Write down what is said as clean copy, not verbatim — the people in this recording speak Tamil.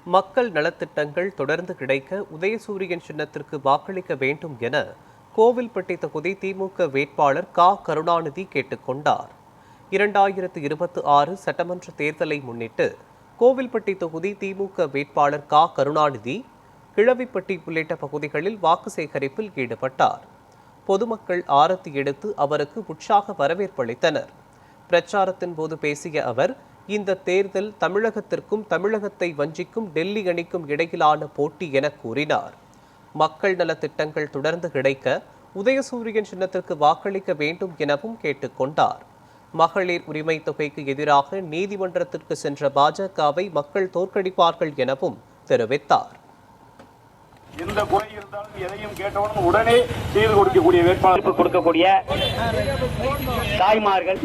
மக்கள் நலத்திட்டங்கள் தொடர்ந்து கிடைக்க உதயசூரியன் சின்னத்திற்கு வாக்களிக்க வேண்டும் என கோவில்பட்டி தொகுதி திமுக வேட்பாளர் கருணாநிதி கேட்டுக்கொண்டார். 2026 சட்டமன்ற தேர்தலை முன்னிட்டு கோவில்பட்டி தொகுதி திமுக வேட்பாளர் கருணாநிதி கிழவிப்பட்டி உள்ளிட்ட பகுதிகளில் வாக்கு சேகரிப்பில் ஈடுபட்டார். பொதுமக்கள் ஆரத்தி எடுத்து அவருக்கு உற்சாக வரவேற்பளித்தனர். பிரச்சாரத்தின் போது பேசிய அவர், இந்த தேர்தல் தமிழகத்திற்கும் தமிழகத்தை வஞ்சிக்கும் டெல்லி அணிக்கும் இடையிலான போட்டி என கூறினார். மக்கள் நலத் திட்டங்கள் தொடர்ந்து கிடைக்க உதயசூரியன் சின்னத்திற்கு வாக்களிக்க வேண்டும் எனவும் கேட்டுக்கொண்டார். மகளிர் உரிமை தொகைக்கு எதிராக நீதிமன்றத்திற்கு சென்ற பாஜகவை மக்கள் தோற்கடிப்பார்கள் எனவும் தெரிவித்தார். எந்த குறை இருந்தாலும் எதையும் கேட்டவுடன் உடனே செய்து கொடுக்கக்கூடிய வேட்பாளருக்கு கொடுக்கக்கூடிய தாய்மார்கள்